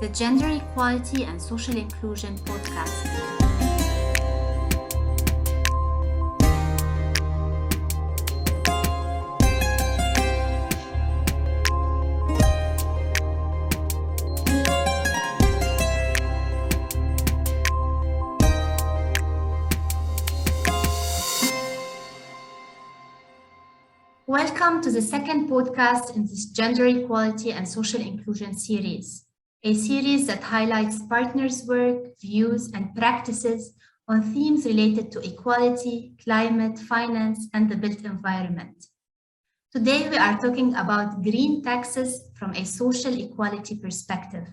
the Gender Equality and Social Inclusion podcast. Welcome to the second podcast in this Gender Equality and Social Inclusion series, a series that highlights partners' work, views, and practices on themes related to equality, climate, finance, and the built environment. Today, we are talking about green taxes from a social equality perspective.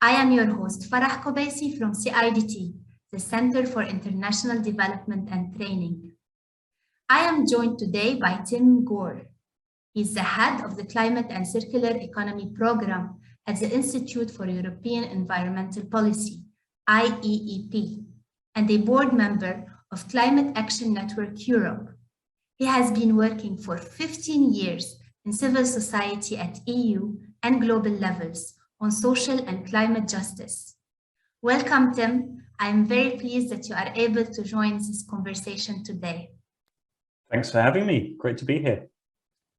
I am your host, Farah Kobaissy from CIDT, the Center for International Development and Training. I am joined today by Tim Gore. He's the head of the Climate and Circular Economy Program at the Institute for European Environmental Policy, IEEP, and a board member of Climate Action Network Europe. He has been working for 15 years in civil society at EU and global levels on social and climate justice. Welcome, Tim. I'm very pleased that you are able to join this conversation today. Thanks for having me. Great to be here.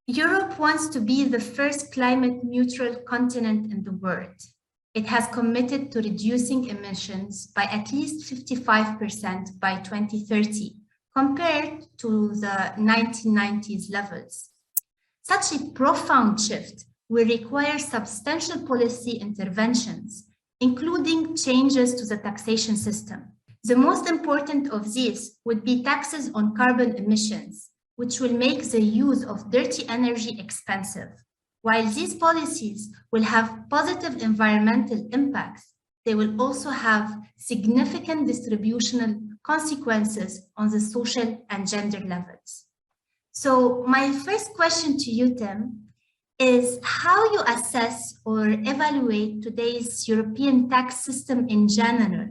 Europe wants to be the first climate neutral continent in the world. It has committed to reducing emissions by at least 55% by 2030, compared to the 1990s levels. Such a profound shift will require substantial policy interventions, including changes to the taxation system. The most important of these would be taxes on carbon emissions, which will make the use of dirty energy expensive. While these policies will have positive environmental impacts, they will also have significant distributional consequences on the social and gender levels. So my first question to you, Tim, is how you assess or evaluate today's European tax system in general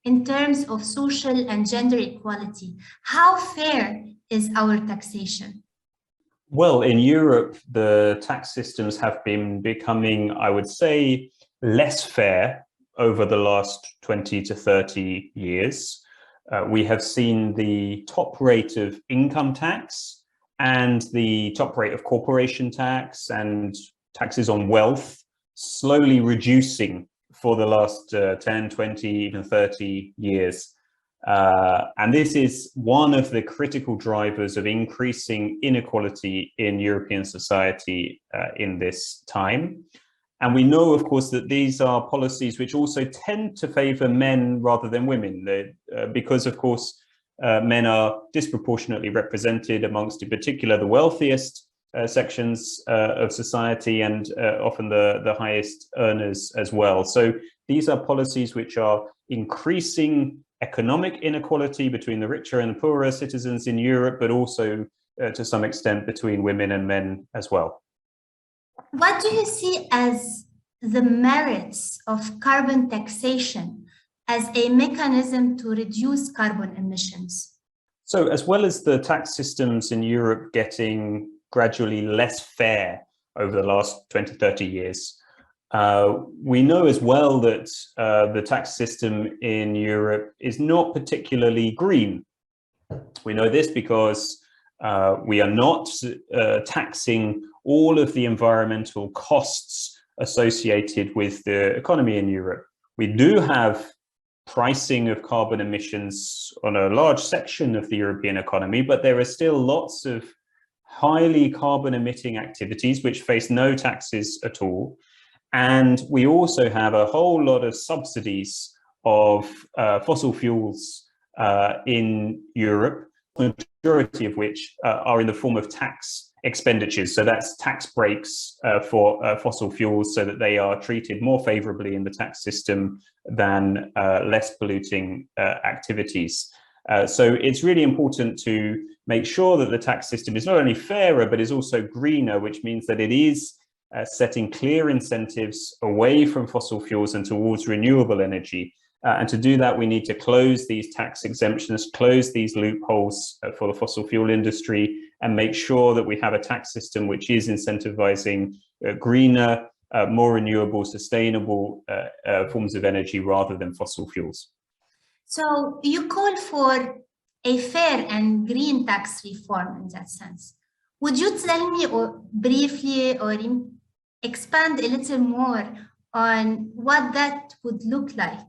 in terms of social and gender equality. How fair is our taxation? Well, in Europe, the tax systems have been becoming, I would say, less fair over the last 20 to 30 years. We have seen the top rate of income tax and the top rate of corporation tax and taxes on wealth slowly reducing for the last 10, 20, even 30 years. And this is one of the critical drivers of increasing inequality in European society in this time. And we know, of course, that these are policies which also tend to favor men rather than women, because, of course, men are disproportionately represented amongst, in particular, the wealthiest sections of society and often the highest earners as well. So these are policies which are increasing economic inequality between the richer and the poorer citizens in Europe, but also to some extent between women and men as well. What do you see as the merits of carbon taxation as a mechanism to reduce carbon emissions? So as well as the tax systems in Europe getting gradually less fair over the last 20, 30 years, we know as well that the tax system in Europe is not particularly green. We know this because we are not taxing all of the environmental costs associated with the economy in Europe. We do have pricing of carbon emissions on a large section of the European economy, but there are still lots of highly carbon emitting activities which face no taxes at all. And we also have a whole lot of subsidies of fossil fuels in Europe, the majority of which are in the form of tax expenditures. So that's tax breaks for fossil fuels so that they are treated more favorably in the tax system than less polluting activities. So it's really important to make sure that the tax system is not only fairer, but is also greener, which means that it is setting clear incentives away from fossil fuels and towards renewable energy. And to do that, we need to close these tax exemptions, close these loopholes for the fossil fuel industry, and make sure that we have a tax system which is incentivizing greener more renewable, sustainable forms of energy rather than fossil fuels. So you call for a fair and green tax reform in that sense. Would you tell me or briefly or expand a little more on what that would look like?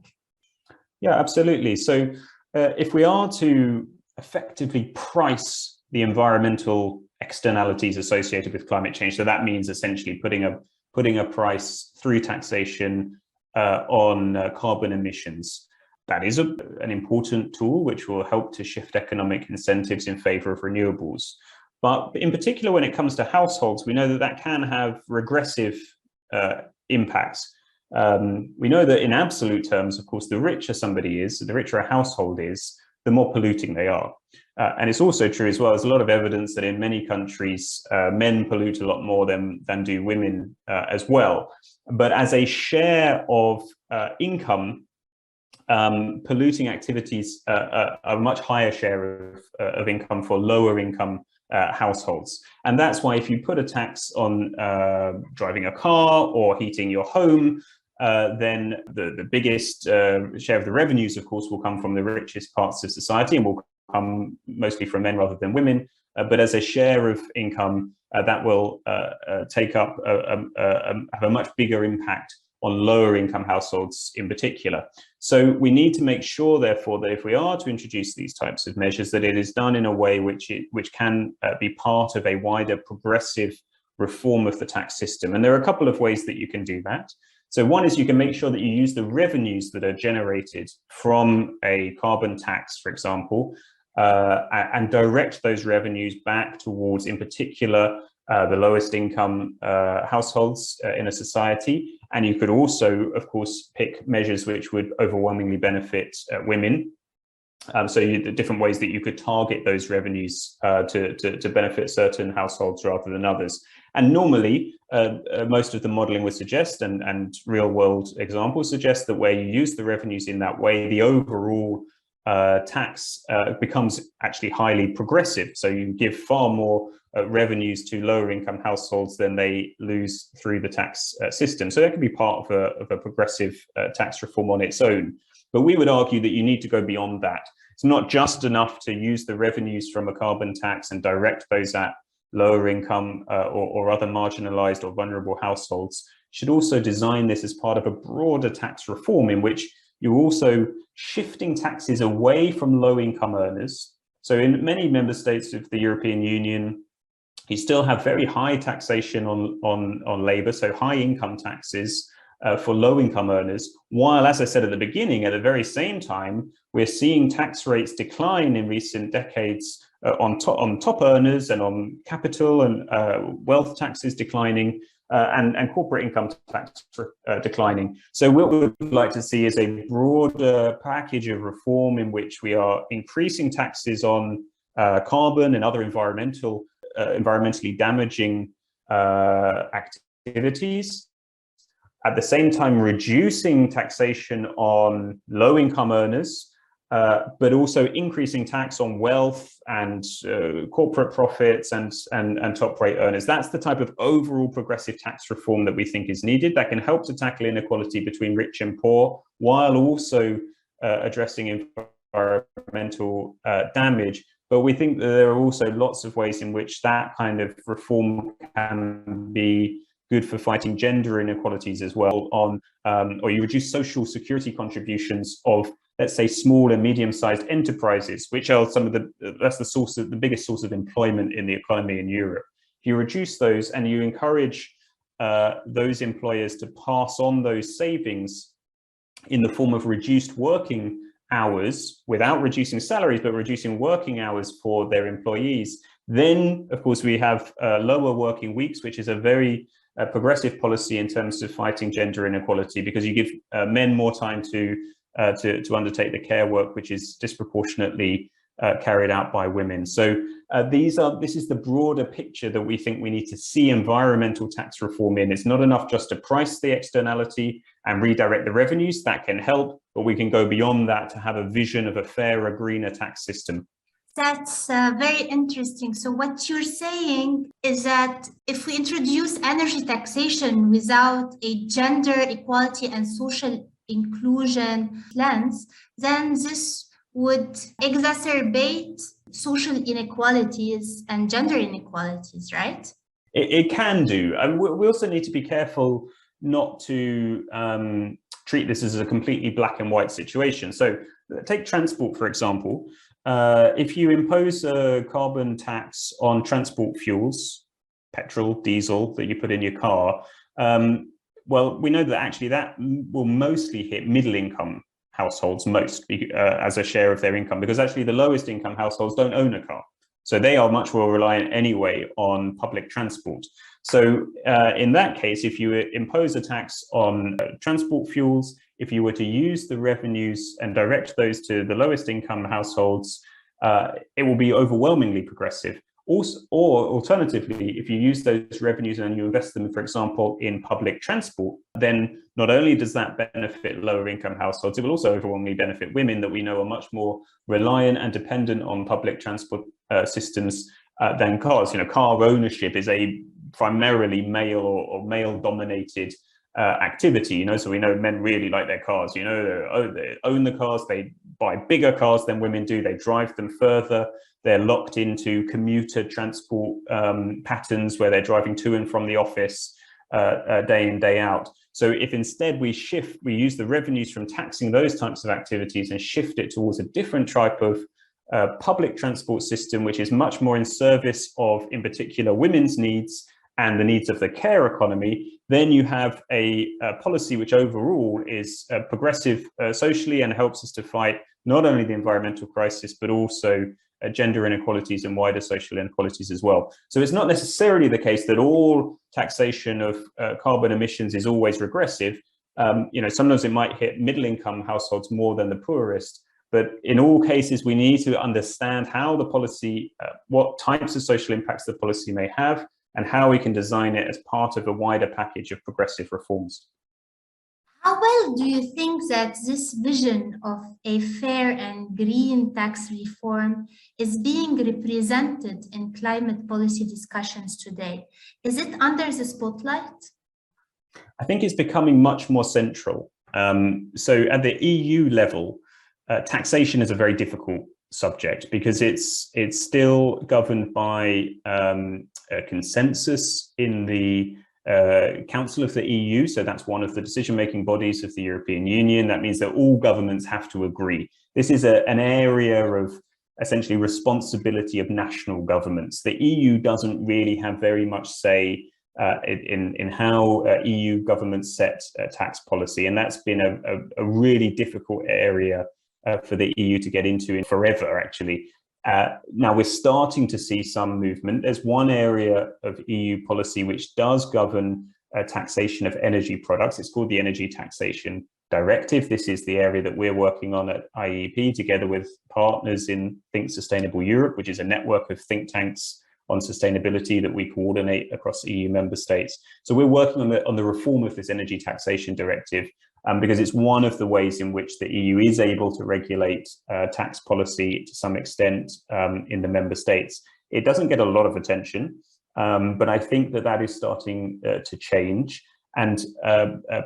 Yeah, absolutely. So if we are to effectively price the environmental externalities associated with climate change, so that means essentially putting a price through taxation on carbon emissions. That is an important tool which will help to shift economic incentives in favor of renewables. But in particular, when it comes to households, we know that that can have regressive impacts. We know that in absolute terms, of course, the richer somebody is, the richer a household is, the more polluting they are. And it's also true as well, there's a lot of evidence that in many countries, men pollute a lot more than do women as well. But as a share of income, polluting activities are a much higher share of income for lower income households. And that's why if you put a tax on driving a car or heating your home, then the biggest share of the revenues, of course, will come from the richest parts of society and will come mostly from men rather than women. But as a share of income, that will take up, have a much bigger impact on lower income households in particular. So we need to make sure, therefore, that if we are to introduce these types of measures, that it is done in a way which can be part of a wider progressive reform of the tax system. And there are a couple of ways that you can do that. So one is you can make sure that you use the revenues that are generated from a carbon tax, for example, and direct those revenues back towards, in particular, the lowest income households in a society. And you could also, of course, pick measures which would overwhelmingly benefit women. So the different ways that you could target those revenues to benefit certain households rather than others. And normally, most of the modeling would suggest, and real world examples suggest, that where you use the revenues in that way, the overall tax becomes actually highly progressive. So you give far more revenues to lower income households than they lose through the tax system. So that can be part of a progressive tax reform on its own. But we would argue that you need to go beyond that. It's not just enough to use the revenues from a carbon tax and direct those at lower income or other marginalized or vulnerable households. You should also design this as part of a broader tax reform in which you're also shifting taxes away from low income earners. So in many member states of the European Union, you still have very high taxation on labor, so high income taxes for low income earners, while, as I said at the beginning, at the very same time, we're seeing tax rates decline in recent decades on top earners and on capital and wealth taxes declining, and corporate income tax declining. So what we would like to see is a broader package of reform in which we are increasing taxes on carbon and other environmentally damaging activities, at the same time reducing taxation on low-income earners, but also increasing tax on wealth and corporate profits and top-rate earners. That's the type of overall progressive tax reform that we think is needed, that can help to tackle inequality between rich and poor, while also addressing environmental damage. But we think that there are also lots of ways in which that kind of reform can be good for fighting gender inequalities as well, or you reduce social security contributions of, let's say, small and medium-sized enterprises, which are that's the biggest source of employment in the economy in Europe. You reduce those and you encourage those employers to pass on those savings in the form of reduced working hours, without reducing salaries, but reducing working hours for their employees. Then, of course, we have lower working weeks, which is a very progressive policy in terms of fighting gender inequality, because you give men more time to undertake the care work, which is disproportionately carried out by women. So this is the broader picture that we think we need to see environmental tax reform in. It's not enough just to price the externality and redirect the revenues. That can help, but we can go beyond that to have a vision of a fairer, greener tax system. That's very interesting. So what you're saying is that if we introduce energy taxation without a gender equality and social inclusion lens, then this would exacerbate social inequalities and gender inequalities, right? It can do. And we also need to be careful not to treat this as a completely black and white situation. So take transport, for example. If you impose a carbon tax on transport fuels, petrol, diesel that you put in your car, well, we know that actually that will mostly hit middle income households most as a share of their income, because actually the lowest income households don't own a car. So they are much more reliant anyway on public transport. So in that case, if you impose a tax on transport fuels, if you were to use the revenues and direct those to the lowest income households, it will be overwhelmingly progressive. Also, or alternatively, if you use those revenues and you invest them, for example, in public transport, then not only does that benefit lower income households, it will also overwhelmingly benefit women that we know are much more reliant and dependent on public transport systems than cars. You know, car ownership is a primarily male or male dominated activity, you know, so we know men really like their cars, you know, they own the cars, they buy bigger cars than women do, they drive them further, they're locked into commuter transport patterns where they're driving to and from the office day in, day out. So if instead we use the revenues from taxing those types of activities and shift it towards a different type of public transport system, which is much more in service of, in particular, women's needs and the needs of the care economy, then you have a policy which overall is progressive socially and helps us to fight not only the environmental crisis, but also gender inequalities and wider social inequalities as well. So it's not necessarily the case that all taxation of carbon emissions is always regressive. You know, sometimes it might hit middle income households more than the poorest. But in all cases, we need to understand how the policy, what types of social impacts the policy may have, and how we can design it as part of a wider package of progressive reforms. How well do you think that this vision of a fair and green tax reform is being represented in climate policy discussions today? Is it under the spotlight? I think it's becoming much more central. So at the EU level, taxation is a very difficult subject because it's still governed by a consensus in the Council of the EU. So that's one of the decision-making bodies of the European Union. That means that all governments have to agree. This is an area of essentially responsibility of national governments. The EU doesn't really have very much say in how EU governments set tax policy. And that's been a really difficult area for the EU to get into forever, actually. Now we're starting to see some movement. There's one area of EU policy which does govern taxation of energy products. It's called the Energy Taxation Directive. This is the area that we're working on at IEEP together with partners in Think Sustainable Europe, which is a network of think tanks on sustainability that we coordinate across EU member states. So we're working on the reform of this Energy Taxation Directive because it's one of the ways in which the EU is able to regulate tax policy to some extent in the member states. It doesn't get a lot of attention, but I think that is starting to change. And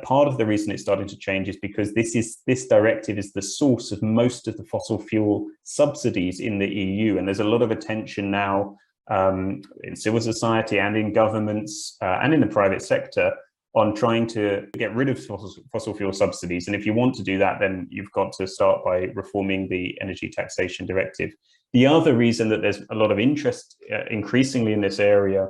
part of the reason it's starting to change is because this directive is the source of most of the fossil fuel subsidies in the EU. And there's a lot of attention now in civil society and in governments and in the private sector on trying to get rid of fossil fuel subsidies. And if you want to do that, then you've got to start by reforming the Energy Taxation Directive. The other reason that there's a lot of interest increasingly in this area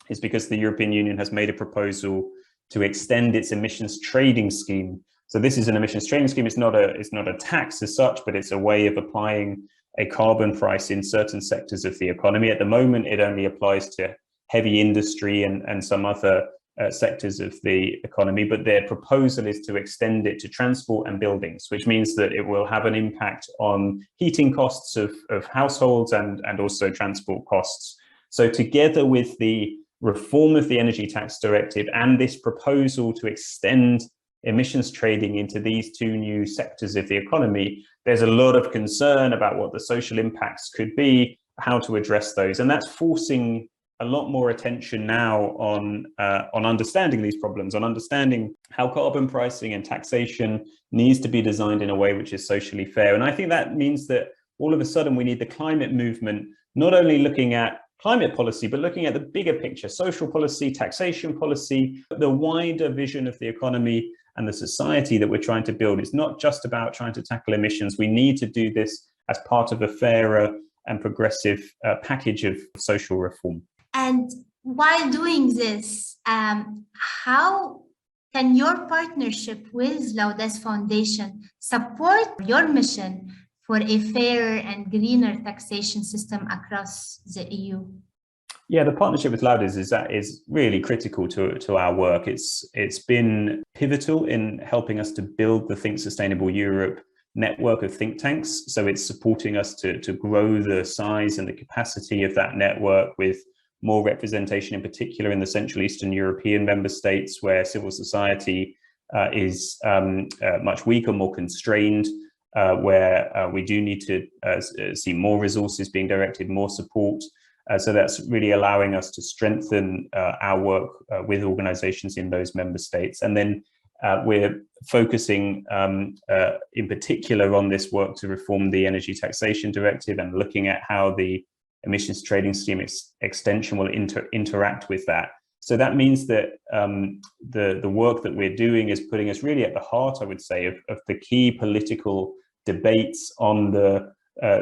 is because the European Union has made a proposal to extend its emissions trading scheme. So this is an emissions trading scheme. It's not a tax as such, but it's a way of applying a carbon price in certain sectors of the economy. At the moment, it only applies to heavy industry and some other sectors of the economy, but their proposal is to extend it to transport and buildings, which means that it will have an impact on heating costs of households and also transport costs. So together with the reform of the Energy Tax Directive and this proposal to extend emissions trading into these two new sectors of the economy, there's a lot of concern about what the social impacts could be, how to address those. And that's forcing a lot more attention now on understanding these problems, on understanding how carbon pricing and taxation needs to be designed in a way which is socially fair. And I think that means that all of a sudden we need the climate movement, not only looking at climate policy, but looking at the bigger picture, social policy, taxation policy, the wider vision of the economy and the society that we're trying to build. It's not just about trying to tackle emissions. We need to do this as part of a fairer and progressive package of social reform. And while doing this, how can your partnership with Laudes Foundation support your mission for a fairer and greener taxation system across the EU? Yeah, the partnership with Laudes is really critical to our work. It's been pivotal in helping us to build the Think Sustainable Europe network of think tanks. So it's supporting us to grow the size and the capacity of that network with more representation, in particular in the Central Eastern European member states, where civil society is much weaker, more constrained, where we do need to see more resources being directed, more support. So that's really allowing us to strengthen our work with organizations in those member states. And then we're focusing in particular on this work to reform the Energy Taxation Directive and looking at how the emissions trading scheme extension will interact with that. So that means that the work that we're doing is putting us really at the heart, I would say, of the key political debates on the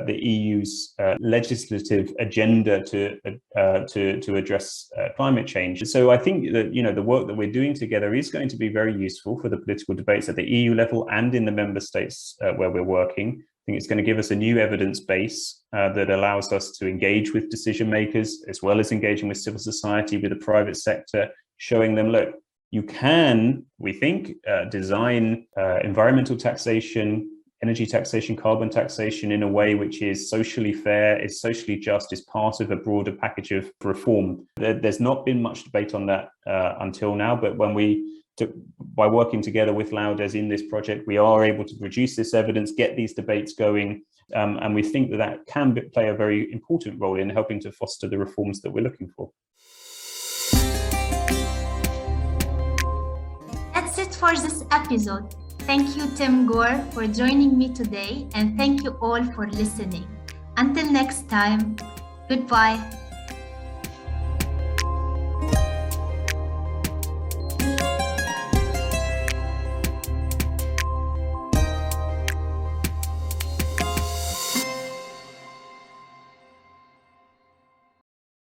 EU's legislative agenda to address climate change. So I think that the work that we're doing together is going to be very useful for the political debates at the EU level and in the member states where we're working. I think it's going to give us a new evidence base that allows us to engage with decision makers, as well as engaging with civil society, with the private sector, showing them, look, you can, we think, design environmental taxation, energy taxation, carbon taxation in a way which is socially fair, is socially just, is part of a broader package of reform. There's not been much debate on that until now, but by working together with Laudes in this project, we are able to produce this evidence, get these debates going, and we think that can play a very important role in helping to foster the reforms that we're looking for. That's it for this episode. Thank you, Tim Gore, for joining me today, and thank you all for listening. Until next time, goodbye.